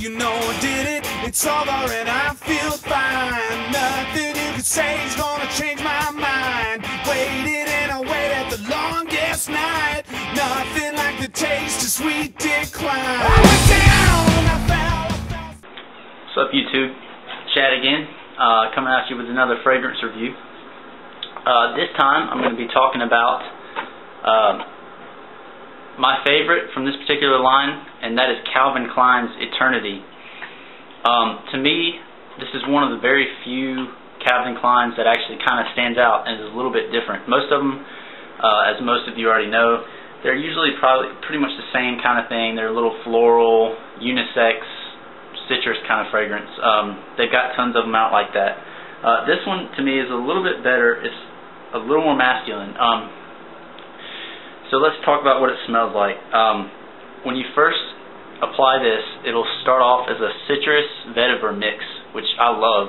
you know I did it. It's over and I feel fine. Nothing you could say is gonna change my mind. Waited and I waited the longest night. Nothing like the taste of sweet decline. I went down, I fell. What's up, YouTube? Chad again, coming at you with another fragrance review. This time I'm going to be talking about my favorite from this particular line, and that is Calvin Klein's Eternity. To me, this is one of the very few Calvin Kleins that actually kind of stands out and is a little bit different. Most of them, as most of you already know, they're usually pretty much the same kind of thing. They're a little floral, unisex, citrus kind of fragrance. They've got tons of them out like that. This one to me is a little bit better. It's a little more masculine. So let's talk about what it smells like. When you first apply this, it'll start off as a citrus vetiver mix, which I love.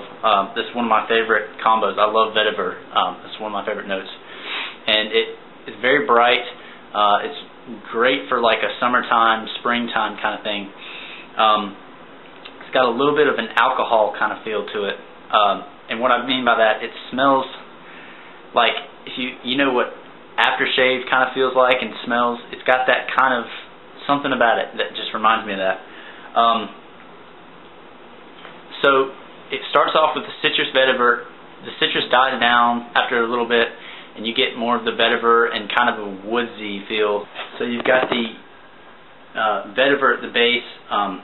This is one of my favorite combos. I love vetiver. It's one of my favorite notes, and it's very bright. It's great for like a summertime, springtime kind of thing. It's got a little bit of an alcohol kind of feel to it, and what I mean by that, it smells like, if you know what aftershave kind of feels like and smells, it's got that kind of something about it that just reminds me of that. So it starts off with the citrus vetiver. The citrus dies down after a little bit, and you get more of the vetiver and kind of a woodsy feel. So you've got the vetiver at the base,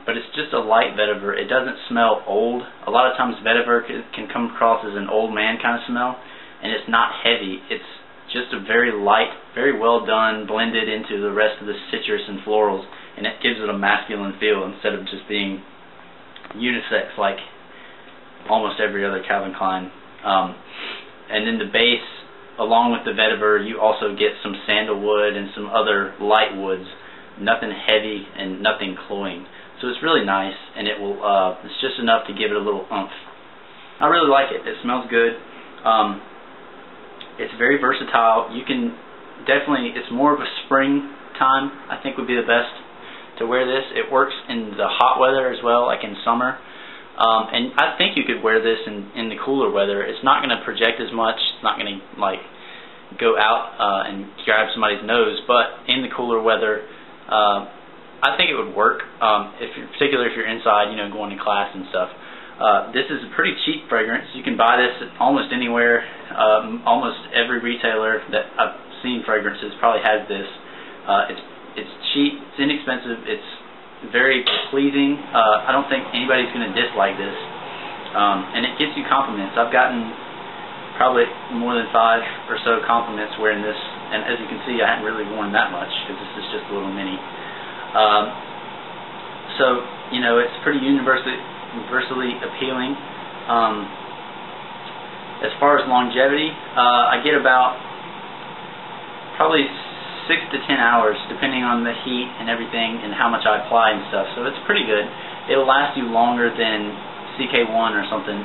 but it's just a light vetiver. It doesn't smell old. A lot of times vetiver can come across as an old man kind of smell, and it's not heavy. It's just a very light, very well done, blended into the rest of the citrus and florals, and it gives it a masculine feel instead of just being unisex like almost every other Calvin Klein. And then the base, along with the vetiver, you also get some sandalwood and some other light woods. Nothing heavy and nothing cloying. So it's really nice, and it will. It's just enough to give it a little oomph. I really like it. It smells good. It's very versatile. You can definitely, it's more of a springtime, I think would be the best to wear this. It works in the hot weather as well, like in summer. And I think you could wear this in the cooler weather. It's not going to project as much. It's not going to like go out and grab somebody's nose, but in the cooler weather, I think it would work. Particularly if you're inside, you know, going to class and stuff. This is a pretty cheap fragrance. You can buy this at almost anywhere. Almost every retailer that I've seen fragrances probably has this. It's cheap, it's inexpensive, it's very pleasing. I don't think anybody's going to dislike this. And it gives you compliments. I've gotten probably more than 5 or so compliments wearing this, and as you can see, I hadn't really worn that much because this is just a little mini. So, you know, it's pretty universally appealing. As far as longevity, I get about probably 6 to 10 hours depending on the heat and everything and how much I apply and stuff, so it's pretty good. It'll last you longer than CK1 or something.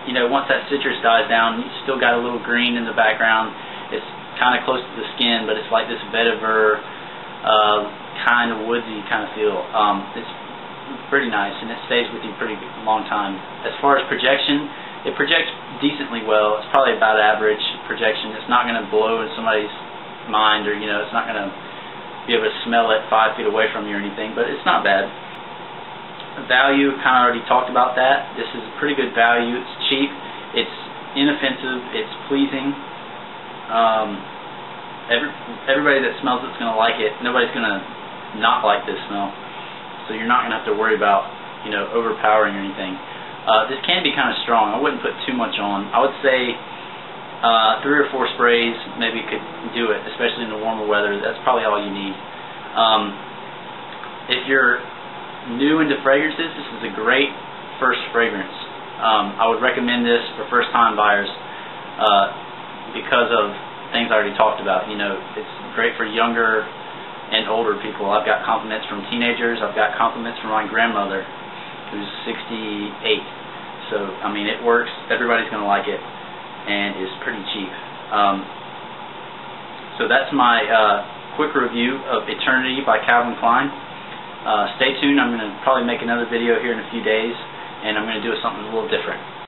You know, once that citrus dies down, you still got a little green in the background. It's kind of close to the skin, but it's like this vetiver, kind of woodsy kind of feel. It's pretty nice, and it stays with you pretty long time. As far as projection, it projects decently well. It's probably about average projection. It's not going to blow in somebody's mind, or, you know, it's not going to be able to smell it 5 feet away from you or anything, but it's not bad. Value, kind of already talked about that. This is a pretty good value. It's cheap, it's inoffensive, it's pleasing. Everybody that smells it's going to like it. Nobody's going to not like this smell. So you're not going to have to worry about, you know, overpowering or anything. This can be kind of strong. I wouldn't put too much on. I would say 3 or 4 sprays maybe could do it, especially in the warmer weather. That's probably all you need. If you're new into fragrances, this is a great first fragrance. I would recommend this for first-time buyers because of things I already talked about. You know, it's great for younger and older people. I've got compliments from teenagers. I've got compliments from my grandmother, who's 68. So, I mean, it works. Everybody's going to like it, and it's pretty cheap. So that's my quick review of Eternity by Calvin Klein. Stay tuned. I'm going to probably make another video here in a few days, and I'm going to do something a little different.